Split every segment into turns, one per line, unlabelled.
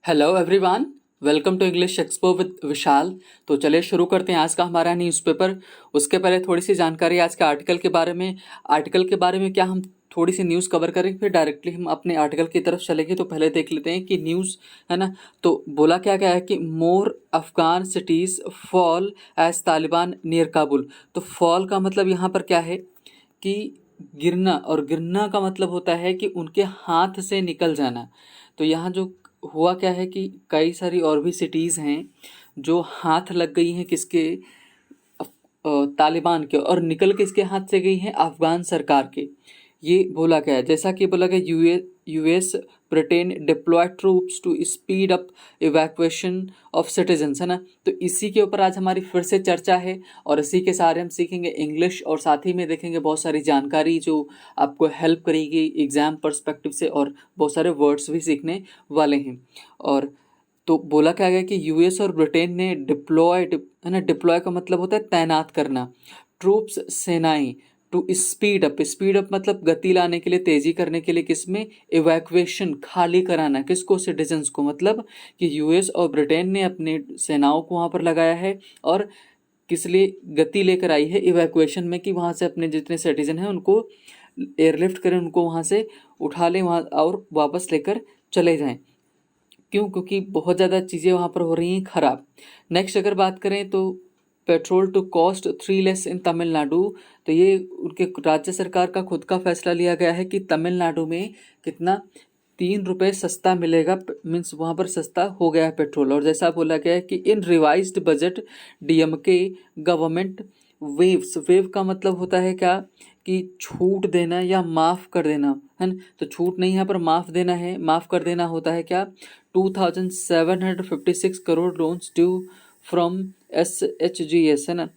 Hello everyone, welcome to English expo with Vishal. तो चलिए शुरू करते हैं आज का हमारा न्यूज़पेपर। उसके पहले थोड़ी सी जानकारी आज के आर्टिकल के बारे में क्या हम थोड़ी सी न्यूज़ कवर करेंगे, फिर डायरेक्टली हम अपने आर्टिकल की तरफ चलेंगे। तो पहले देख लेते हैं कि न्यूज़ है ना। तो बोला क्या गया है कि more Afghan cities fall as Taliban near Kabul. तो फॉल का मतलब यहाँ पर क्या है कि गिरना, और गिरना का मतलब होता है कि उनके हाथ से निकल जाना। तो यहाँ जो हुआ क्या है कि कई सारी और भी सिटीज़ हैं जो हाथ लग गई हैं किसके, तालिबान के, और निकल किसके हाथ से गई हैं, अफगान सरकार के। ये बोला गया है, जैसा कि बोला गया US Britain deploy troops to speed up evacuation of citizens, है ना। तो इसी के ऊपर आज हमारी फिर से चर्चा है, और इसी के सारे हम सीखेंगे इंग्लिश, और साथ ही में देखेंगे बहुत सारी जानकारी जो आपको हेल्प करेगी एग्जाम पर्सपेक्टिव से, और बहुत सारे वर्ड्स भी सीखने वाले हैं। और तो बोला क्या गया कि यूएस और ब्रिटेन ने डिप्लॉयड, है ना, डिप्लॉय का मतलब होता है तैनात करना, ट्रूप्स सेनाएं, टू स्पीड अप मतलब गति लाने के लिए, तेजी करने के लिए, किसमें, इवैक्यूएशन खाली कराना, किसको, सिटीजन्स को। मतलब कि यूएस और ब्रिटेन ने अपने सेनाओं को वहाँ पर लगाया है, और किस लिए गति लेकर आई है इवैक्यूएशन में, कि वहाँ से अपने जितने सिटीजन हैं उनको एयरलिफ्ट करें, उनको वहाँ से उठा लें वहाँ और वापस लेकर चले जाएं। क्यों? क्योंकि बहुत ज़्यादा चीज़ें वहाँ पर हो रही हैं ख़राब। नेक्स्ट अगर बात करें तो petrol to cost 3 less in Tamil Nadu. तो ये उनके राज्य सरकार का खुद का फैसला लिया गया है कि तमिलनाडु में कितना, 3 रुपये सस्ता मिलेगा, मीन्स वहाँ पर सस्ता हो गया है पेट्रोल। और जैसा बोला गया है कि in revised budget DMK government waive का मतलब होता है क्या, कि छूट देना या माफ़ कर देना, है ना। तो छूट नहीं, यहाँ पर माफ़ देना है, माफ़ कर देना होता है क्या, 2756 crore loans due from SHGS, है ना।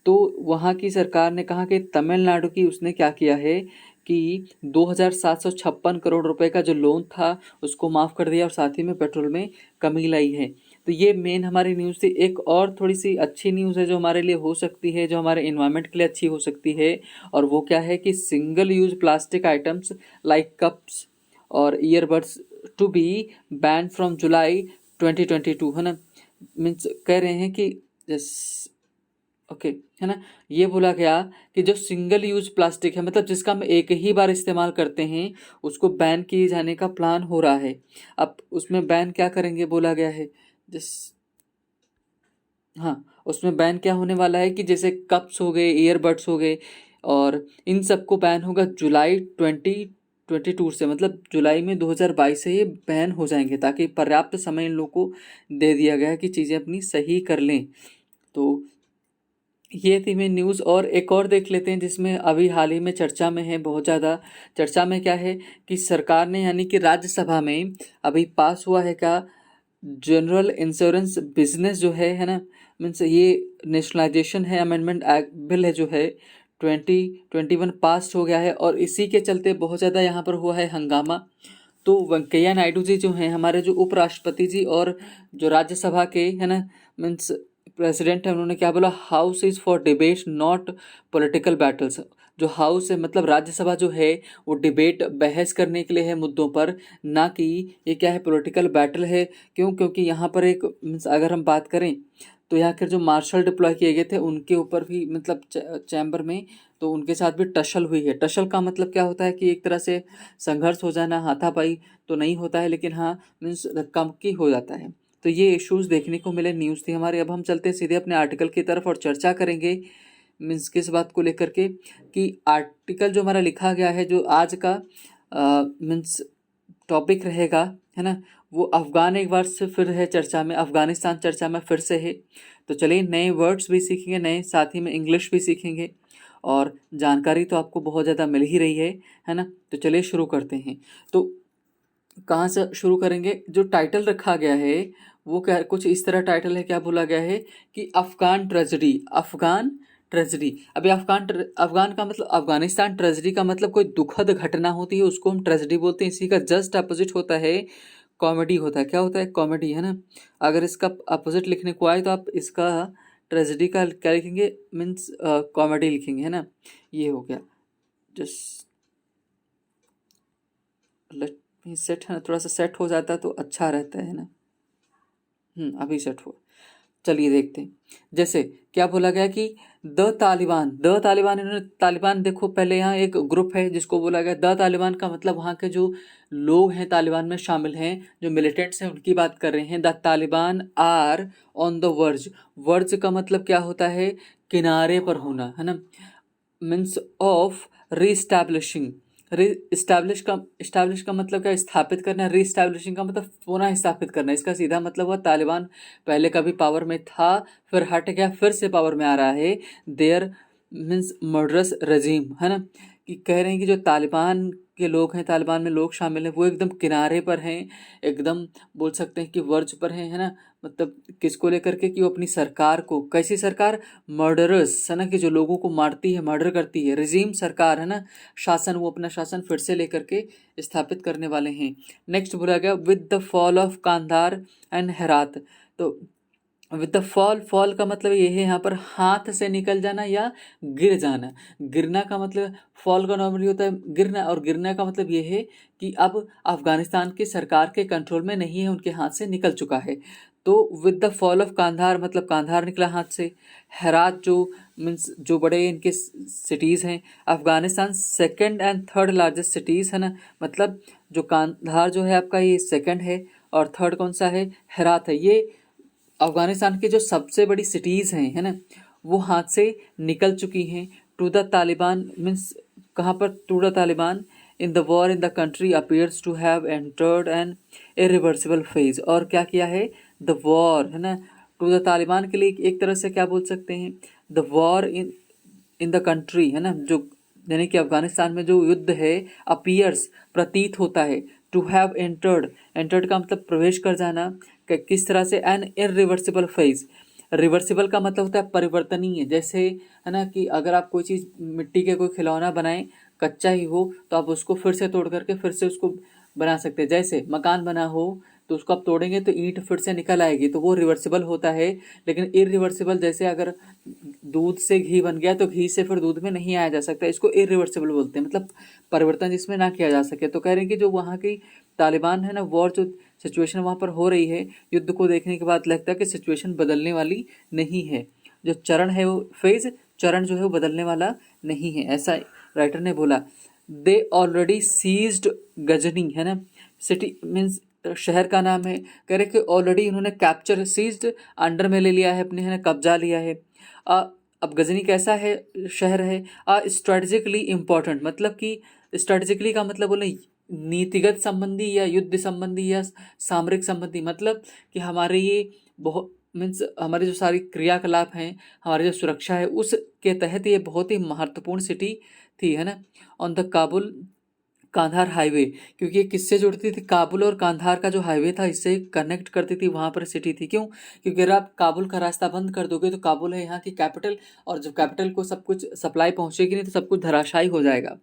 तो वहाँ की सरकार ने कहा कि तमिलनाडु की उसने क्या किया है कि 2756 करोड़ रुपए का जो लोन था उसको माफ़ कर दिया, और साथ ही में पेट्रोल में कमी लाई है। तो ये मेन हमारी न्यूज़ थी। एक और थोड़ी सी अच्छी न्यूज़ है जो हमारे लिए हो सकती है, जो हमारे इन्वायरमेंट के लिए अच्छी हो सकती है, और वो क्या है कि single use plastic items like cups और earbuds to be ban from July 2022, है ना। मीन्स कह रहे हैं कि ओके, है ना। ये बोला गया कि जो सिंगल यूज प्लास्टिक है, मतलब जिसका हम एक ही बार इस्तेमाल करते हैं, उसको बैन किए जाने का प्लान हो रहा है। अब उसमें बैन क्या करेंगे बोला गया है, जिस हाँ, उसमें बैन क्या होने वाला है कि जैसे कप्स हो गए, ईयरबड्स हो गए, और इन सबको बैन होगा जुलाई 2022 से, मतलब जुलाई में 2022 से ये बैन हो जाएंगे, ताकि पर्याप्त समय इन लोगों को दे दिया गया है कि चीज़ें अपनी सही कर लें। तो ये थी मेन न्यूज़। और एक और देख लेते हैं जिसमें अभी हाल ही में चर्चा में है, बहुत ज़्यादा चर्चा में क्या है कि सरकार ने, यानी कि राज्यसभा में अभी पास हुआ है क्या, जनरल इंश्योरेंस बिजनेस जो है ना, मीन्स ये नेशनलाइजेशन है, अमेंडमेंट एक्ट बिल है जो है 2021 पास हो गया है, और इसी के चलते बहुत ज़्यादा यहाँ पर हुआ है हंगामा। तो वेंकैया नायडू जी जो हैं हमारे, जो उपराष्ट्रपति जी और जो राज्यसभा के, है ना, मीन्स प्रेसिडेंट है, उन्होंने क्या बोला, house is for debate not political battles. जो हाउस है मतलब राज्यसभा जो है वो डिबेट, बहस करने के लिए है मुद्दों पर, ना कि ये क्या है, पॉलिटिकल बैटल है। क्यों? क्योंकि यहाँ पर एक मीन्स अगर हम बात करें तो यहाँ के जो मार्शल डिप्लॉय किए गए थे उनके ऊपर भी, मतलब चैम्बर में, तो उनके साथ भी टशल हुई है। टशल का मतलब क्या होता है कि एक तरह से संघर्ष हो जाना, हाथापाई तो नहीं होता है, लेकिन हाँ मीन्स धक्का मुक्की हो जाता है। तो ये इश्यूज़ देखने को मिले, न्यूज़ थी हमारी। अब हम चलते हैं सीधे अपने आर्टिकल की तरफ और चर्चा करेंगे, मीन्स किस बात को लेकर के, कि आर्टिकल जो हमारा लिखा गया है, जो आज का मीन्स टॉपिक रहेगा, है ना, वो अफ़गान एक बार से फिर है चर्चा में, अफ़गानिस्तान चर्चा में फिर से है। तो चलिए नए वर्ड्स भी सीखेंगे, नए साथ ही में इंग्लिश भी सीखेंगे, और जानकारी तो आपको बहुत ज़्यादा मिल ही रही है ना। तो चलिए शुरू करते हैं। तो कहाँ से शुरू करेंगे? जो टाइटल रखा गया है वो क्या, कुछ इस तरह टाइटल है, क्या बोला गया है कि अफ़गान ट्रेजेडी, अफ़गान ट्रेजेडी। अभी अफ़गान का मतलब, अफ़गानिस्तान ट्रेजेडी का मतलब कोई दुखद घटना होती है उसको हम ट्रेजेडी बोलते हैं। इसी का जस्ट अपोजिट होता है कॉमेडी, होता है। क्या होता है? कॉमेडी, है ना। अगर इसका अपोजिट लिखने को आए तो आप इसका ट्रेजेडी का क्या लिखेंगे, मीन्स कॉमेडी लिखेंगे, है ना। ये हो गया। जस्ट लेट मी सेट, है ना, थोड़ा सा सेट हो जाता तो अच्छा रहता है ना। अभी सेट हुआ। चलिए देखते हैं। जैसे क्या बोला गया कि द तालिबान, इन्होंने तालिबान, देखो पहले यहाँ एक ग्रुप है जिसको बोला गया द तालिबान का मतलब वहाँ के जो लोग हैं तालिबान में शामिल हैं, जो मिलिटेंट्स हैं उनकी बात कर रहे हैं। The Taliban are on the verge, verge का मतलब क्या होता है, किनारे पर होना, है ना, मीन्स ऑफ रीस्टैब्लिशिंग। इस्टेब्लिश का मतलब क्या, स्थापित करना। रीस्टैब्लिशिंग का मतलब पुनः स्थापित करना। इसका सीधा मतलब हुआ तालिबान पहले कभी पावर में था, फिर हट गया, फिर से पावर में आ रहा है। देयर मीन्स मर्डरस रजीम, है ना, कि कह रहे हैं कि जो तालिबान के लोग हैं, तालिबान में लोग शामिल हैं, वो एकदम किनारे पर हैं, एकदम बोल सकते हैं कि वर्ज पर हैं, है ना। मतलब किसको लेकर के, कि वो अपनी सरकार को, कैसी सरकार, मर्डरस, है ना, कि जो लोगों को मारती है, मर्डर करती है, रिजीम सरकार, है ना, शासन, वो अपना शासन फिर से लेकर के स्थापित करने वाले हैं। नेक्स्ट बोला गया with the fall of Kandahar and Herat. तो विद द फॉल का मतलब ये है यहाँ पर हाथ से निकल जाना या गिर जाना। गिरना का मतलब, फॉल का नॉर्मली होता है गिरना, और गिरना का मतलब ये है कि अब अफगानिस्तान की सरकार के कंट्रोल में नहीं है, उनके हाथ से निकल चुका है। तो with the fall of Kandahar मतलब कांधार निकला हाथ से। हेरात जो मीन्स जो बड़े इनके सिटीज़ हैं, Afghanistan second and third largest cities, है ना, मतलब जो कांधार जो है आपका ये सेकंड है, और थर्ड कौन सा है, हेरात है। ये अफगानिस्तान की जो सबसे बड़ी सिटीज़ हैं, है ना, वो हाथ से निकल चुकी हैं। टू द तालिबान मीन्स कहाँ पर, to the Taliban in the war in the country appears to have entered an irreversible phase. और क्या किया है, द वॉर, है ना, टू द तालिबान के लिए एक तरह से क्या बोल सकते हैं, the war in the country, है ना, जो यानी कि अफगानिस्तान में जो युद्ध है, अपीयर्स प्रतीत होता है, टू हैव एंटर्ड का मतलब प्रवेश कर जाना, किस तरह से, एन इरिवर्सिबल फेज। रिवर्सिबल का मतलब होता है परिवर्तनीय, जैसे, है ना, कि अगर आप कोई चीज़ मिट्टी के कोई खिलौना बनाएं, कच्चा ही हो, तो आप उसको फिर से तोड़ करके फिर से उसको बना सकते हैं। जैसे मकान बना हो तो उसको आप तोड़ेंगे तो ईंट फिर से निकल आएगी, तो वो रिवर्सिबल होता है। लेकिन इरिवर्सिबल, जैसे अगर दूध से घी बन गया तो घी से फिर दूध में नहीं आया जा सकता, इसको इरिवर्सिबल बोलते हैं, मतलब परिवर्तन जिसमें ना किया जा सके। तो कह रहे हैं कि जो वहाँ की तालिबान है ना, वॉर जो सिचुएशन वहाँ पर हो रही है, युद्ध को देखने के बाद लगता है कि सिचुएशन बदलने वाली नहीं है। जो चरण है वो फेज, चरण जो है वो बदलने वाला नहीं है, ऐसा राइटर ने बोला। दे ऑलरेडी सीज्ड गजनी, है ना, सिटी मीन्स शहर का नाम है। कह रहे कि ऑलरेडी इन्होंने कैप्चर, सीज्ड अंडर में ले लिया है अपने, है ना, कब्जा लिया है। अब गजनी कैसा है, शहर है, स्ट्रेटेजिकली इम्पोर्टेंट, मतलब कि स्ट्रेटेजिकली का मतलब बोले नीतिगत संबंधी या युद्ध संबंधी या सामरिक संबंधी, मतलब कि हमारे ये बहुत मीन्स हमारी जो सारी क्रियाकलाप हैं, हमारी जो सुरक्षा है, उसके तहत ये बहुत ही महत्वपूर्ण सिटी थी, है ना। On the Kabul Kandahar highway, क्योंकि ये किससे जुड़ती थी, काबुल और कांधार का जो हाईवे था इससे कनेक्ट करती थी, वहाँ पर सिटी थी। क्यों, क्योंकि अगर आप काबुल का रास्ता बंद कर दोगे तो काबुल है यहाँ की कैपिटल, और जब कैपिटल को सब कुछ सप्लाई पहुँचेगी नहीं तो सब कुछ धराशायी हो जाएगा।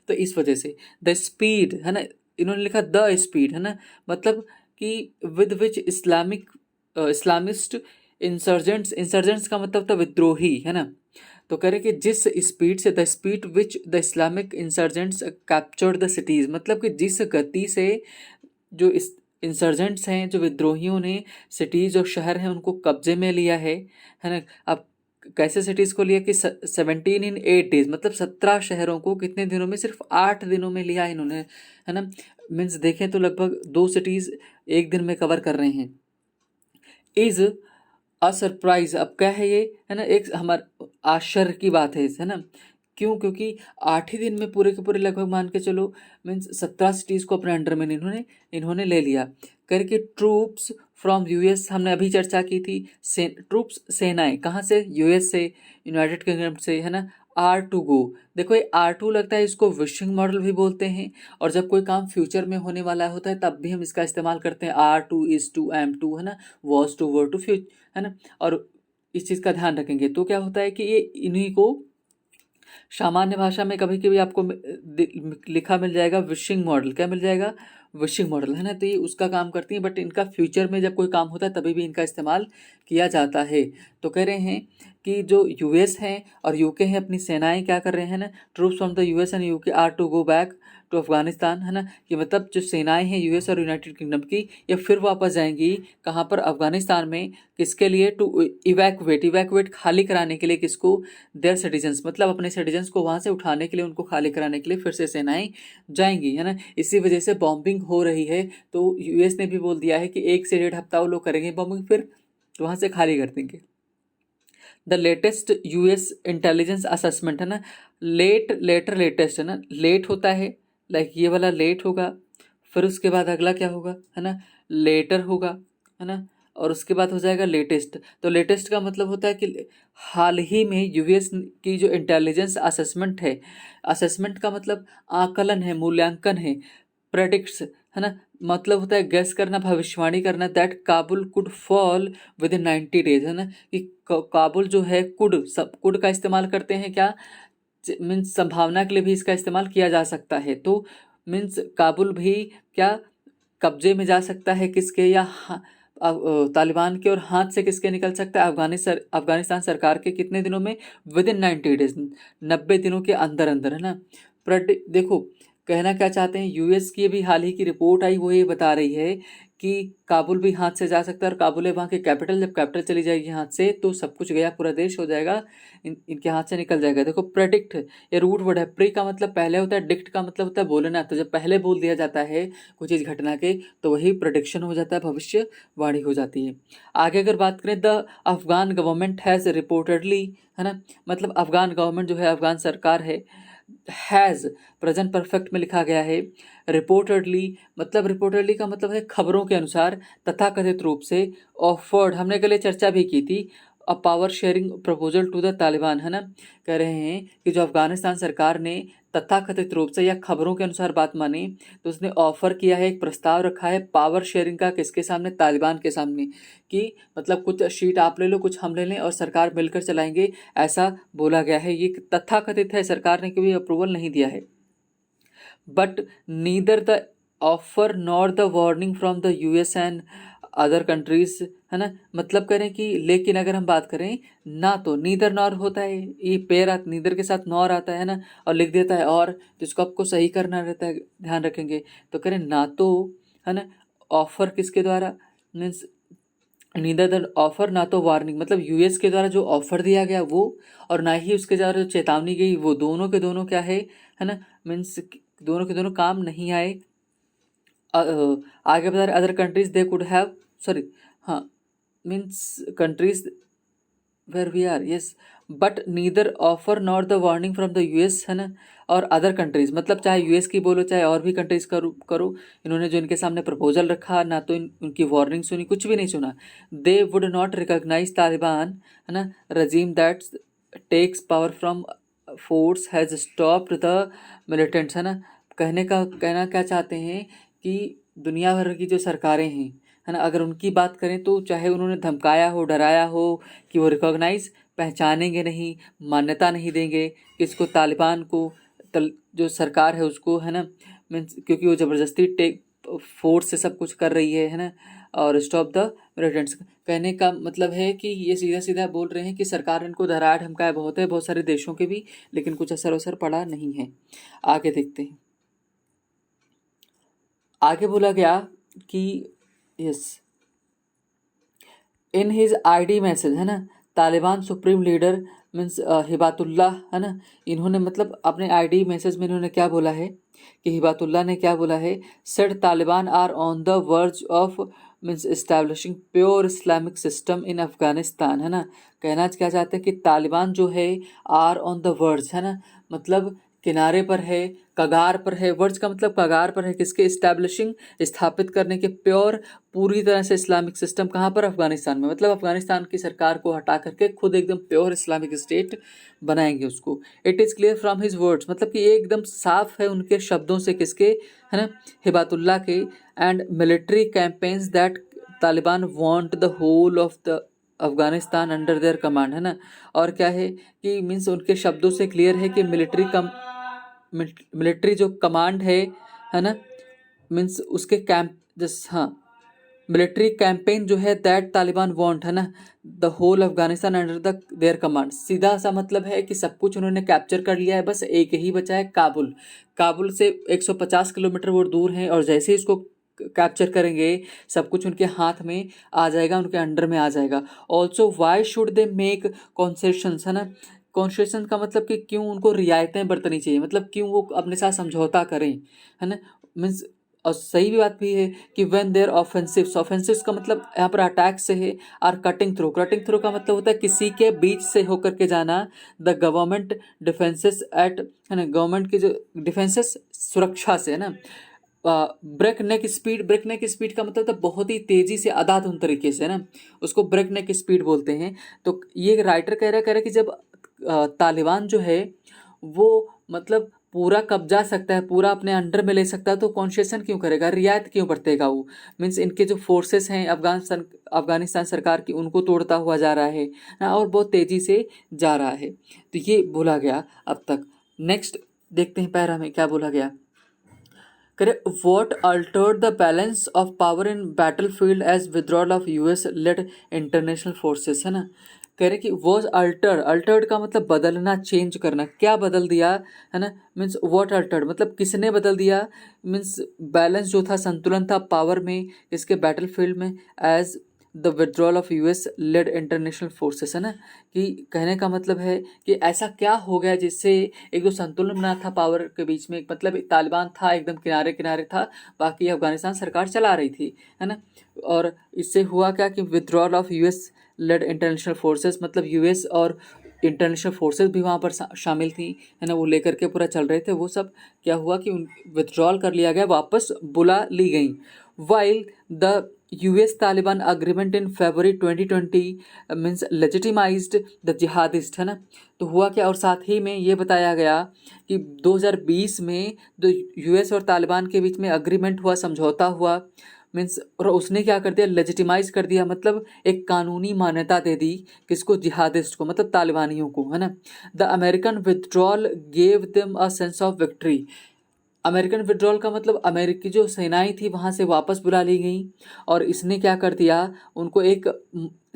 तो इस वजह से द स्पीड, है ना, इन्होंने लिखा द स्पीड, है ना, मतलब कि विद विच इस्लामिस्ट इंसर्जेंट्स का मतलब था विद्रोही, है ना। तो कह रहे कि जिस स्पीड से, the speed which the Islamic insurgents captured the cities, मतलब कि जिस गति से जो इस इंसर्जेंट्स हैं, जो विद्रोहियों ने सिटीज़ और शहर हैं उनको कब्जे में लिया है ना। अब कैसे सिटीज़ को लिया कि 17 इन 8 डेज, मतलब 17 शहरों को कितने दिनों में, सिर्फ 8 दिनों में लिया इन्होंने, है ना। मीन्स देखें तो लगभग 2 सिटीज़ एक दिन में कवर कर रहे हैं। इज़ अ सरप्राइज, अब क्या है ये, है ना, एक हमारे आश्चर्य की बात है ना। क्यों, क्योंकि 8 ही दिन में पूरे के पूरे लगभग मान के चलो मीन्स 17 सिटीज़ को अपने अंडर में इन्होंने ले लिया। करके ट्रूप्स फ्रॉम यूएस, हमने अभी चर्चा की थी, ट्रूप्स सेनाएं कहाँ से, यूएस से, यूनाइटेड किंगडम से, है ना। आर टू गो, देखो ये R2 लगता है, इसको विशिंग मॉडल भी बोलते हैं, और जब कोई काम फ्यूचर में होने वाला होता है तब भी हम इसका इस्तेमाल करते हैं। R2 इज टू M2, है ना, was to war to future, है ना। और इस चीज़ का ध्यान रखेंगे तो क्या होता है कि ये इन्हीं को सामान्य भाषा में कभी कभी आपको लिखा मिल जाएगा विशिंग मॉडल, क्या मिल जाएगा, विशिंग मॉडल, है ना। तो ये उसका काम करती हैं, बट इनका फ्यूचर में जब कोई काम होता है तभी भी इनका इस्तेमाल किया जाता है। तो कह रहे हैं कि जो यूएस हैं और यूके हैं, अपनी सेनाएं क्या कर रहे हैं ना, troops from the US and UK are to go back to Afghanistan, है ना, कि मतलब जो सेनाएं हैं यूएस और यूनाइटेड किंगडम की, ये फिर वापस जाएंगी कहाँ पर, अफगानिस्तान में। किसके लिए? टू इवैक्यूएट खाली कराने के लिए, किसको? देयर सिटीजन्स, मतलब अपने सिटीजन्स को वहाँ से उठाने के लिए, उनको खाली कराने के लिए फिर से सेनाएं जाएंगी, है ना। इसी वजह से बॉम्बिंग हो रही है। तो यूएस ने भी बोल दिया है कि 1 से 1.5 हफ्ता वो लोग करेंगे बॉम्बिंग, फिर वहाँ से खाली कर देंगे। The latest US intelligence assessment, है ना, लेटेस्ट, है ना, लेट होता है, लाइक ये वाला लेट होगा, फिर उसके बाद अगला क्या होगा, है ना, लेटर होगा, है ना, और उसके बाद हो जाएगा लेटेस्ट। तो लेटेस्ट का मतलब होता है कि हाल ही में यूएस की जो इंटेलिजेंस असेसमेंट है, असेसमेंट का मतलब आकलन है, मूल्यांकन है, प्रेडिक्ट्स, है ना, मतलब होता है गेस करना, भविष्यवाणी करना, that Kabul could fall with in 90 days, है ना, कि काबुल जो है, कुड का इस्तेमाल करते हैं क्या, मीन्स संभावना के लिए भी इसका इस्तेमाल किया जा सकता है। तो मीन्स काबुल भी क्या कब्जे में जा सकता है, किसके, या तालिबान के, और हाथ से किसके निकल सकता है, अफगानिस्तान सरकार के, कितने दिनों में? विद इन 90 डेज, 90 दिनों के अंदर अंदर, है ना। देखो कहना क्या चाहते हैं, यूएस की भी हाल ही की रिपोर्ट आई, वो ये बता रही है कि काबुल भी हाथ से जा सकता है, और काबुल है वहाँ की कैपिटल, जब कैपिटल चली जाएगी हाथ से तो सब कुछ गया, पूरा देश हो जाएगा, इनके हाथ से निकल जाएगा। देखो प्रेडिक्ट, ये रूट वर्ड है। प्री का मतलब पहले होता है, डिक्ट का मतलब होता है बोलना। तो जब पहले बोल दिया जाता है कोई चीज़ घटना के, तो वही प्रेडिक्शन हो जाता है, भविष्यवाणी हो जाती है। आगे अगर बात करें, the Afghan government has reportedly, है ना, मतलब अफगान गवर्नमेंट जो है, अफगान सरकार है, हैज़ प्रेजेंट परफेक्ट में लिखा गया है। रिपोर्टेडली, मतलब रिपोर्टेडली का मतलब है खबरों के अनुसार, तथाकथित रूप से, ऑफर्ड, हमने कल चर्चा भी की थी, a power sharing proposal to the Taliban, है ना। कह रहे हैं कि जो अफगानिस्तान सरकार ने तथाकथित रूप से या खबरों के अनुसार बात मानी, तो उसने ऑफर किया है, एक प्रस्ताव रखा है पावर शेयरिंग का, किसके सामने? तालिबान के सामने, कि मतलब कुछ शीट आप ले लो, कुछ हम ले लें, और सरकार मिलकर चलाएंगे, ऐसा बोला गया है। ये तथाकथित है, सरकार ने कभी अप्रूवल नहीं दिया है। But neither the offer nor the warning from the US and other countries, है ना, मतलब करें कि, लेकिन अगर हम बात करें, ना तो नीदर नॉर होता है, ये पेयर नीदर के साथ नॉर आता है ना, और लिख देता है और, तो इसको आपको सही करना रहता है, ध्यान रखेंगे। तो करें ना तो, है ना, ऑफर किसके द्वारा, मीन्स नीदर द ऑफर, ना तो वार्निंग, मतलब यूएस के द्वारा जो ऑफर दिया गया वो, और ना ही उसके द्वारा जो चेतावनी गई वो, दोनों के दोनों क्या है ना, मीन्स दोनों के दोनों काम नहीं आए। आगे बता रहे, other countries they could have, sorry, हाँ, means countries where we are, yes, but neither offer not the warning from the US, है ना, और अदर कंट्रीज, मतलब चाहे यूएस की बोलो, चाहे और भी कंट्रीज करो, इन्होंने जो इनके सामने प्रपोजल रखा, ना तो उनकी वार्निंग सुनी, कुछ भी नहीं सुना। They would not recognise Taliban, है ना, regime that takes power from force has stopped the militants, है ना। कहना क्या चाहते हैं कि दुनिया भर की जो सरकारें हैं, है ना, अगर उनकी बात करें तो चाहे उन्होंने धमकाया हो, डराया हो कि वो रिकॉग्नाइज, पहचानेंगे नहीं, मान्यता नहीं देंगे किसको, तालिबान को, जो सरकार है उसको, है ना, मीन्स क्योंकि वो ज़बरदस्ती टेक फोर्स से सब कुछ कर रही है ना, और स्टॉप द मिलिटेंट्स। कहने का मतलब है कि ये सीधा सीधा बोल रहे हैं कि सरकार इनको डराया धमकाया बहुत है, बहुत सारे देशों के भी, लेकिन कुछ असर पड़ा नहीं है। आगे देखते हैं। आगे बोला गया कि yes, in his ID message, है ना, Taliban supreme leader means Hibatullah, है ना, इन्होंने मतलब अपने आईडी मैसेज में इन्होंने क्या बोला है कि हिबातुल्लाह ने क्या बोला है, said Taliban are on the verge of means establishing pure Islamic system in Afghanistan, है ना। कहना क्या चाहते हैं कि तालिबान जो है, आर ऑन द वर्ज, है ना, मतलब किनारे पर है, कगार पर है, वर्ज का मतलब कगार पर है, किसके? इस्टेब्लिशिंग, स्थापित करने के, प्योर, पूरी तरह से इस्लामिक सिस्टम, कहाँ पर? अफगानिस्तान में, मतलब अफगानिस्तान की सरकार को हटा करके खुद एकदम प्योर इस्लामिक स्टेट बनाएंगे उसको। It is clear from his words, मतलब कि ये एकदम साफ है उनके शब्दों से, किसके? है ना, हिबातुल्लाह के। And military campaigns that Taliban want the whole of the Afghanistan under their command, है ना। और क्या है कि मीन्स उनके शब्दों से क्लियर है कि मिलिट्री जो कमांड है ना, मीन्स उसके कैंप, जस्ट, हाँ, मिलिट्री कैंपेन जो है दैट तालिबान वांट, है ना, the whole Afghanistan under the their command. सीधा सा मतलब है कि सब कुछ उन्होंने कैप्चर कर लिया है, बस एक ही बचा है, काबुल। काबुल से 150 किलोमीटर वो दूर है, और जैसे ही इसको कैप्चर करेंगे सब कुछ उनके हाथ में आ जाएगा, उनके अंडर में आ जाएगा। Also why should they make concessions, है ना। कॉन्सेशन का मतलब कि क्यों उनको रियायतें बरतनी चाहिए, मतलब क्यों वो अपने साथ समझौता करें, है ना। मीन्स, और सही भी बात भी है कि व्हेन देयर ऑफेंसिव्स, ऑफेंसिव्स का मतलब यहाँ पर अटैक से है। और कटिंग थ्रू, कटिंग थ्रू का मतलब होता है किसी के बीच से होकर के जाना। द गवर्नमेंट डिफेंसेस एट, है ना, गवर्नमेंट की जो डिफेंसेस सुरक्षा से, है ना। ब्रेक नेक स्पीड, ब्रेक नेक स्पीड का मतलब तो बहुत ही तेजी से, अधाधुन तरीके से, है ना, उसको ब्रेक नेक स्पीड बोलते हैं। तो ये राइटर कह रहा है कि जब तालिबान जो है वो मतलब पूरा कब्जा सकता है, पूरा अपने अंडर में ले सकता है, तो कॉन्सेशन क्यों करेगा, रियायत क्यों बरतेगा वो। मीन्स इनके जो फोर्सेस हैं अफगानिस्तान अफगानिस्तान सरकार की, उनको तोड़ता हुआ जा रहा है ना, और बहुत तेज़ी से जा रहा है। तो ये बोला गया अब तक। नेक्स्ट देखते हैं पैरा में क्या बोला गया। करे what altered the balance of power in battle field as withdrawal of US led international forces, है ना। कह रहे कि वॉज अल्टर, अल्टर्ड का मतलब बदलना, चेंज करना। क्या बदल दिया, है ना। मीन्स वॉट अल्टर्ड मतलब किसने बदल दिया। मीन्स बैलेंस जो था, संतुलन था पावर में, इसके बैटल फील्ड में, as the withdrawal of US led international forces, है ना। कि कहने का मतलब है कि ऐसा क्या हो गया जिससे एक जो संतुलन बना था पावर के बीच में, मतलब तालिबान था एकदम किनारे किनारे था, बाकी अफगानिस्तान सरकार चला रही थी, है ना। और इससे हुआ क्या कि withdrawal of US led international forces, मतलब यूएस और इंटरनेशनल फोर्सेस भी वहाँ पर शामिल थी, है ना, वो लेकर के पूरा चल रहे थे। वो सब क्या हुआ कि विथड्रॉल कर लिया गया, वापस बुला ली गई। While the US Taliban agreement in February 2020 means legitimised the jihadist, है ना। तो हुआ क्या, और साथ ही में ये बताया गया कि 2020 में जो यूएस और तालिबान के बीच में अग्रीमेंट हुआ, समझौता हुआ, मीन्स, और उसने क्या कर दिया, लेजिटिमाइज कर दिया, मतलब एक कानूनी मान्यता दे दी, किसको, जिहादिस्ट को, मतलब तालिबानियों को, है ना। The American withdrawal gave them a sense of victory. American withdrawal का मतलब अमेरिकी जो सेनाएं थी वहाँ से वापस बुला ली गई, और इसने क्या कर दिया, उनको एक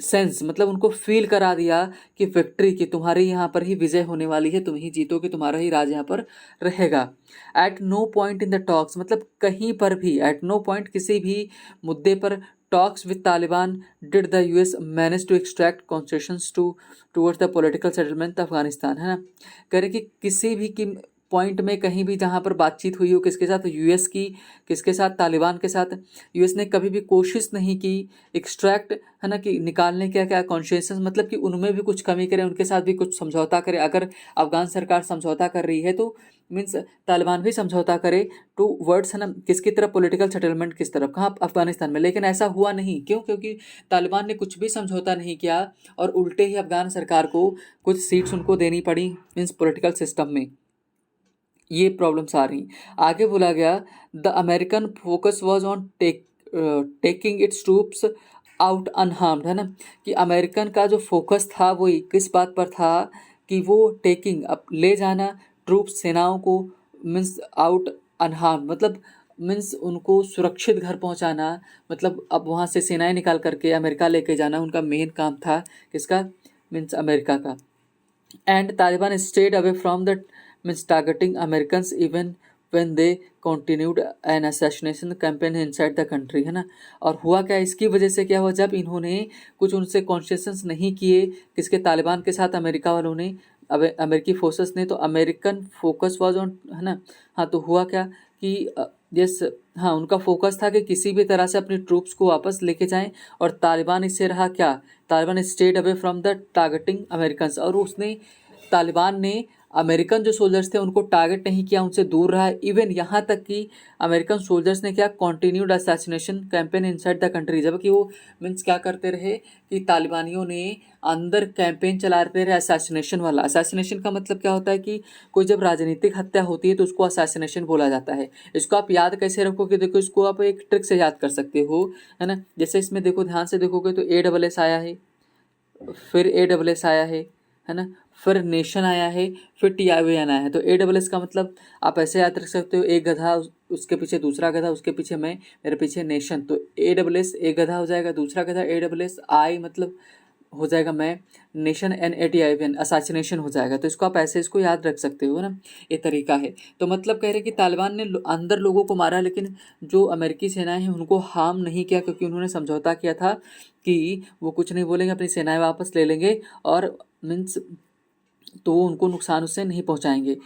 सेंस, मतलब उनको फील करा दिया कि विक्ट्री, कि तुम्हारे यहाँ पर ही विजय होने वाली है, तुम ही जीतोगे, तुम्हारा ही राज यहाँ पर रहेगा। At no point in the talks, मतलब कहीं पर भी, एट नो पॉइंट किसी भी मुद्दे पर, talks with Taliban did the US manage to extract concessions towards the political settlement Afghanistan, है ना। कह रहे कि किसी भी की पॉइंट में कहीं भी जहाँ पर बातचीत हुई हो, किसके साथ, यूएस की, किसके साथ, तालिबान के साथ। यूएस ने कभी भी कोशिश नहीं की एक्सट्रैक्ट, है ना, कि निकालने क्या क्या कॉन्शियस, मतलब कि उनमें भी कुछ कमी करे, उनके साथ भी कुछ समझौता करे। अगर अफगान सरकार समझौता कर रही है तो मीन्स तालिबान भी समझौता करे टू वर्ड्स, है ना, किसकी तरफ, पॉलिटिकल सेटलमेंट किस तरफ, कहाँ, अफगानिस्तान में। लेकिन ऐसा हुआ नहीं, क्यों, क्योंकि तालिबान ने कुछ भी समझौता नहीं किया, और उल्टे ही अफगान सरकार को कुछ सीट्स उनको देनी पड़ी मीन्स पॉलिटिकल सिस्टम में। ये प्रॉब्लम्स आ रही। आगे बोला गया the American focus was on taking it's troops out unharmed, है ना। कि अमेरिकन का जो फोकस था वो किस बात पर था, कि वो टेकिंग, अब ले जाना, ट्रूप्स, सेनाओं को, मीन्स आउट अनहार्म्ड, मतलब मीन्स उनको सुरक्षित घर पहुंचाना, मतलब अब वहाँ से सेनाएं निकाल करके अमेरिका लेके जाना उनका मेन काम था, किसका, मीन्स अमेरिका का। And Taliban stayed away from the means targeting Americans even when they continued an assassination campaign inside the country, है ना। और हुआ क्या, इसकी वजह से क्या हुआ, जब इन्होंने कुछ उनसे कॉन्सेशंस नहीं किए, किसके, तालिबान के साथ, अमेरिका वालों ने, अमेरिकी फोर्सेस ने, तो अमेरिकन फोकस वाज ऑन, है ना। हाँ, तो हुआ क्या कि यस, हाँ, उनका फोकस था कि किसी भी तरह से अपनी ट्रूप्स को वापस लेके जाएं, और तालिबान इससे रहा क्या, Taliban stayed away from the targeting Americans, और उसने, तालिबान ने अमेरिकन जो सोल्जर्स थे उनको टारगेट नहीं किया, उनसे दूर रहा। इवन यहाँ तक कि अमेरिकन सोल्जर्स ने क्या, continued assassination campaign inside the country, जबकि वो मीन्स क्या करते रहे कि तालिबानियों ने अंदर कैंपेन चलाते रहे असैसिनेशन वाला। असैसिनेशन का मतलब क्या होता है कि कोई जब राजनीतिक हत्या होती है तो उसको असैसिनेशन बोला जाता है। इसको आप याद कैसे रखोगे, देखो इसको आप एक ट्रिक से याद कर सकते हो, है ना। जैसे इसमें देखो, ध्यान से देखोगे तो ASS आया है, फिर ASS आया है है ना, फिर नेशन आया है, फिर TION आया है। तो ASS का मतलब आप ऐसे याद रख सकते हो, एक गधा, उसके पीछे दूसरा गधा, उसके पीछे मैं, मेरे पीछे नेशन। तो ASS एक गधा हो जाएगा, दूसरा गधा ASS, आई मतलब हो जाएगा मैं, नेशन NATION असासिनेशन हो जाएगा। तो इसको आप ऐसे इसको याद रख सकते हो ना, ये तरीका है। तो मतलब कह रहे हैं कि तालिबान ने अंदर लोगों को मारा, लेकिन जो अमेरिकी सेनाएं हैं उनको हार्म नहीं किया, क्योंकि उन्होंने समझौता किया था कि वो कुछ नहीं बोलेंगे, अपनी सेनाएं वापस ले लेंगे और मीन्स तो वो उनको नुकसान उससे नहीं पहुंचाएंगे।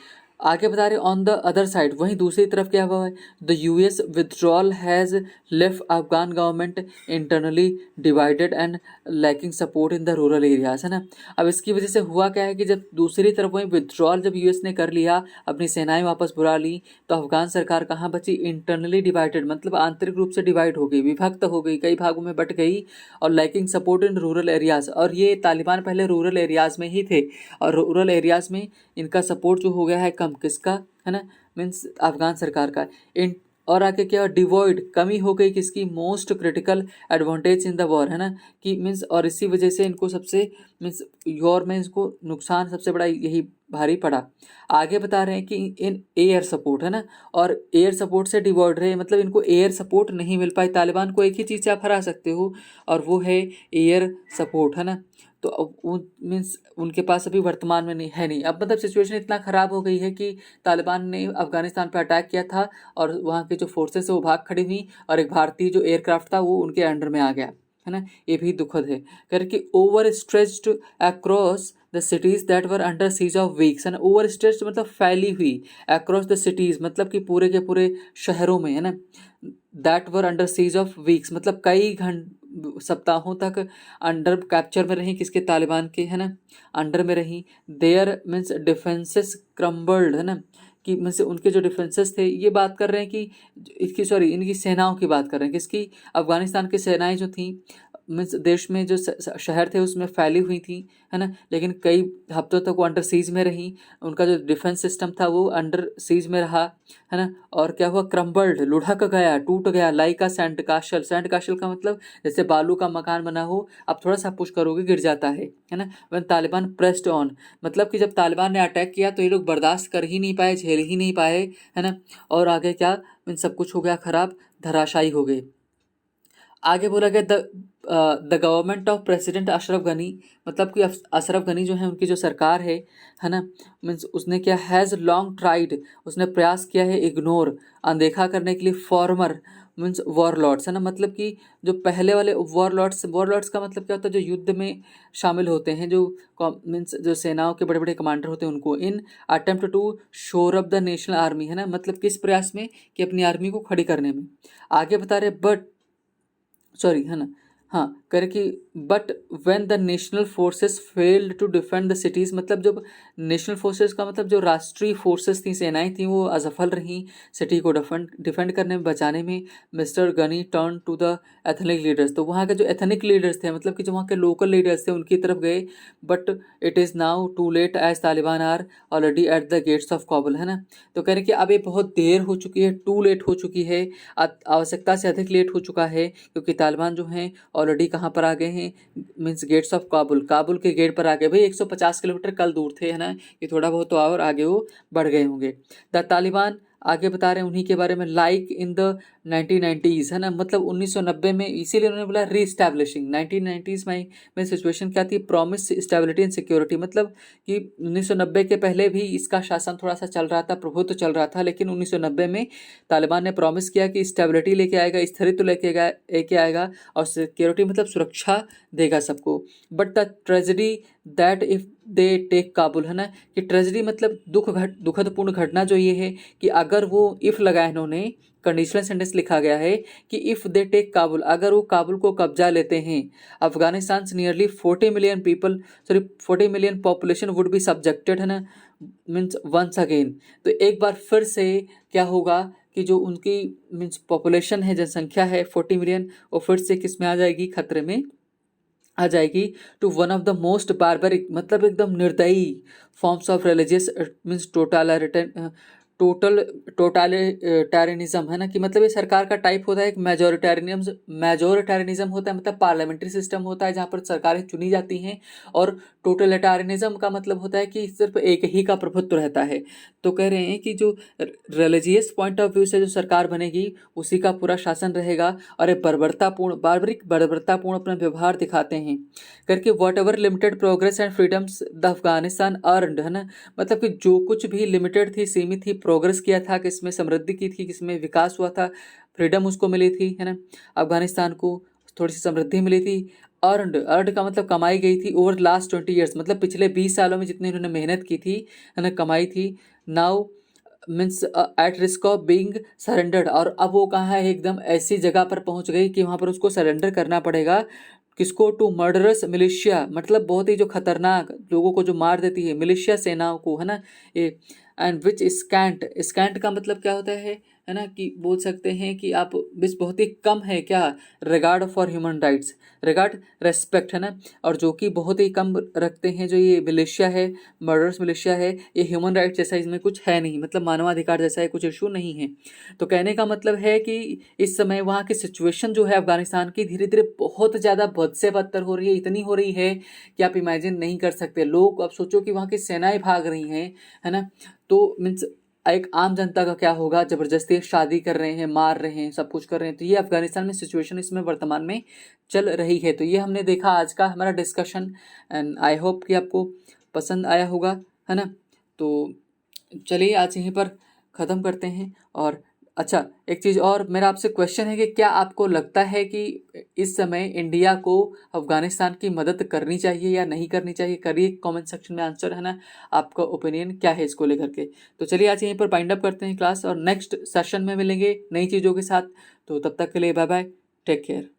आगे बता रहे ऑन द अदर साइड, वहीं दूसरी तरफ क्या हुआ है, the US withdrawal has left Afghan government internally divided and lacking support in the rural areas, है ना। अब इसकी वजह से हुआ क्या है कि जब दूसरी तरफ वहीं विथड्रॉल जब US ने कर लिया, अपनी सेनाएं वापस बुला ली, तो अफगान सरकार कहाँ बची, इंटरनली डिवाइडेड, मतलब आंतरिक रूप से डिवाइड हो गई, विभक्त हो गई, कई भागों में बट गई, और lacking support in rural areas. और ये तालिबान पहले रूरल एरियाज में ही थे, और रूरल एरियाज में इनका सपोर्ट जो हो गया है कम, किसका, है ना, मीन्स अफगान सरकार का। इन और आगे क्या, डिवॉइड, कमी हो गई किसकी, most critical advantage in the war, है ना, कि मीन्स, और इसी वजह से इनको सबसे मीन्स वॉर में इसको नुकसान सबसे बड़ा यही भारी पड़ा। आगे बता रहे हैं कि इन एयर सपोर्ट, है ना, और एयर सपोर्ट से डिवॉइड रहे, मतलब इनको एयर सपोर्ट नहीं मिल पाई। तालिबान को एक ही चीज़ से आप हरा सकते हो, और वो है एयर सपोर्ट, है ना। तो अब उन मीन्स उनके पास अभी वर्तमान में नहीं है, नहीं। अब मतलब सिचुएशन इतना ख़राब हो गई है कि तालिबान ने अफगानिस्तान पर अटैक किया था, और वहाँ के जो फोर्सेस है वो भाग खड़ी हुई, और एक भारतीय जो एयरक्राफ्ट था वो उनके अंडर में आ गया, है ना। ये भी दुखद है। करके over stretched across the cities that were under seize of weeks, है ना। ओवर स्ट्रेच्ड मतलब फैली हुई, अक्रॉस द सिटीज़ मतलब कि पूरे के पूरे शहरों में, है ना। That were under seize of weeks मतलब कई सप्ताहों तक अंडर कैप्चर में रही, किसके, तालिबान के, है ना, अंडर में रही। देयर मीन्स डिफेंसेस क्रम्बल्ड, है ना, कि मीन्स उनके जो डिफेंसेस थे, ये बात कर रहे हैं कि इसकी, सॉरी, इनकी सेनाओं की बात कर रहे हैं, किसकी, अफगानिस्तान की सेनाएं जो थी, मीन्स देश में जो शहर थे उसमें फैली हुई थी, है ना, लेकिन कई हफ्तों तक वो अंडर सीज में रही, उनका जो डिफेंस सिस्टम था वो अंडर सीज में रहा, है ना। और क्या हुआ, क्रम्बल्ड, लुढ़क गया, टूट गया, लाइक का सैंड काशल, सैंड काशल का मतलब जैसे बालू का मकान बना हो, आप थोड़ा सा पुश करोगे गिर जाता है ना। व्हेन तालिबान प्रेस्ड ऑन, मतलब कि जब तालिबान ने अटैक किया तो ये लोग बर्दाश्त कर ही नहीं पाए, झेल ही नहीं पाए, है ना, और आगे क्या, मीन सब कुछ हो गया खराब, धराशायी हो गए। आगे बोला गया the government of president Ashraf Ghani, मतलब कि अशरफ गनी जो है उनकी जो सरकार है ना, मीन्स उसने क्या, हैज़ लॉन्ग ट्राइड, उसने प्रयास किया है इग्नोर, अनदेखा करने के लिए फॉर्मर मीन्स वॉरलॉर्ड्स, है ना, मतलब कि जो पहले वाले वॉरलॉर्ड्स, वॉरलॉर्ड्स का मतलब क्या होता है, जो युद्ध में शामिल होते हैं, जो मीन्स जो सेनाओं के बड़े बड़े कमांडर होते हैं उनको, in attempt to shore up the national army, है ना, मतलब किस प्रयास में, कि अपनी आर्मी को खड़ी करने में। आगे बता रहे बट, सॉरी, है ना, हाँ, करे कि but when the national forces failed to defend the cities, मतलब जब नेशनल फोर्सेस का मतलब जो राष्ट्रीय फोर्सेस थी, सेनाएं थी, वो असफल रहीं सिटी को डिफेंड करने में, बचाने में, mister Ghani turn to the ethnic leaders, तो वहाँ के जो एथनिक लीडर्स थे, मतलब कि जो वहाँ के लोकल लीडर्स थे, उनकी तरफ गए। But it is now too late as Taliban are already at the gates of Kabul, है ना। तो कह रहे कि अब ये बहुत देर हो चुकी है, टू लेट हो चुकी है, आवश्यकता से अधिक लेट हो चुका है, क्योंकि तालिबान जो हैं ऑलरेडी कहाँ पर आ गए हैं, means gates of Kabul, Kabul के गेट पर आ गए। भाई 150 किलोमीटर कल दूर थे, है ना, ये थोड़ा बहुत तो और आगे वो बढ़ गए होंगे। द तालिबान, आगे बता रहे हैं उन्हीं के बारे में, लाइक इन द 1990s, है ना, मतलब 1990 में, इसीलिए उन्होंने बोला रीस्टैब्लिशिंग। 1990s में सिचुएशन क्या थी, प्रॉमिस स्टेबिलिटी एंड सिक्योरिटी, मतलब कि 1990 के पहले भी इसका शासन थोड़ा सा चल रहा था, प्रभुत्व चल रहा था, लेकिन 1990 में तालिबान ने प्रॉमिस किया कि स्टेबिलिटी लेके आएगा, स्थिरत्व लेके आएगा, और सिक्योरिटी मतलब सुरक्षा देगा सबको। But the tragedy that if they take Kabul, है ना, कि ट्रेजेडी मतलब दुखदपूर्ण घटना जो ये है कि अगर वो इफ़ लगाया इन्होंने, कंडीशनल सेंटेंस लिखा गया है कि इफ़ दे टेक काबुल, अगर वो काबुल को कब्जा लेते हैं, अफगानिस्तान से nearly 40 million people, sorry 40 million population would be subjected, है ना, मीन्स वंस अगेन। तो एक बार फिर से क्या होगा कि जो उनकी मीन्स पॉपुलेशन है, जनसंख्या है 40 मिलियन, वो फिर से किस में आ जाएगी, खतरे में आ जाएगी, to one of the most barbaric, मतलब एकदम निर्दयी forms of religious means totalitarianism है ना, कि मतलब ये सरकार का टाइप होता है। एक मेजोरिटेरियनिज्म होता है, मतलब पार्लियामेंट्री सिस्टम होता है जहाँ पर सरकारें चुनी जाती हैं। और टोटलिटेरियनिज्म का मतलब होता है कि सिर्फ एक ही का प्रभुत्व रहता है। तो कह रहे हैं कि जो रिलीजियस पॉइंट ऑफ व्यू से जो सरकार बनेगी उसी का पूरा शासन रहेगा, और ये बर्बरतापूर्ण अपना व्यवहार दिखाते हैं करके। What ever limited progress and freedoms the Afghanistan earned, है ना, मतलब कि जो कुछ भी लिमिटेड थी, सीमित थी, प्रोग्रेस किया था, किसमें समृद्धि की थी, किसमें विकास हुआ था, फ्रीडम उसको मिली थी, है ना, अफगानिस्तान को थोड़ी सी समृद्धि मिली थी। अर्नड का मतलब कमाई गई थी ओवर लास्ट 20 ईयर्स, मतलब पिछले 20 सालों में जितनी उन्होंने मेहनत की थी, है ना, कमाई थी। Now means at risk of being surrendered, और अब वो कहाँ है, एकदम ऐसी जगह पर पहुंच गई कि वहाँ पर उसको सरेंडर करना पड़ेगा। किसको? टू मर्डरस मिलिशिया, मतलब बहुत ही जो खतरनाक लोगों को जो मार देती है, मिलिशिया सेनाओं को, है ना ये। एंड विच स्कैंट का मतलब क्या होता है ना, कि बोल सकते हैं कि आप विच बहुत ही कम है क्या, regard for human rights, regard respect, है ना, और जो कि बहुत ही कम रखते हैं जो ये मिलिशिया है, मर्डरस मिलिशिया है, ये ह्यूमन राइट्स जैसा इसमें कुछ है नहीं, मतलब मानवाधिकार जैसा है कुछ इशू नहीं है। तो कहने का मतलब है कि इस समय वहाँ की सिचुएशन जो है अफगानिस्तान की धीरे धीरे बहुत ज़्यादा बद से बदतर हो रही है, इतनी हो रही है कि आप इमेजिन नहीं कर सकते। लोग, अब सोचो कि वहाँ की सेनाएं भाग रही हैं, है ना, तो मीन्स एक आम जनता का क्या होगा, जबरदस्ती शादी कर रहे हैं, मार रहे हैं, सब कुछ कर रहे हैं। तो ये अफगानिस्तान में सिचुएशन इसमें वर्तमान में चल रही है। तो ये हमने देखा आज का हमारा डिस्कशन, एंड आई होप कि आपको पसंद आया होगा, है ना। तो चलिए आज यहीं पर ख़त्म करते हैं। और अच्छा, एक चीज़ और मेरा आपसे क्वेश्चन है कि क्या आपको लगता है कि इस समय इंडिया को अफगानिस्तान की मदद करनी चाहिए या नहीं करनी चाहिए? करिए कमेंट सेक्शन में आंसर, है ना, आपका ओपिनियन क्या है इसको लेकर के। तो चलिए आज यहीं पर बाइंड अप करते हैं क्लास, और नेक्स्ट सेशन में मिलेंगे नई चीज़ों के साथ। तो तब तक के लिए बाय बाय, टेक केयर।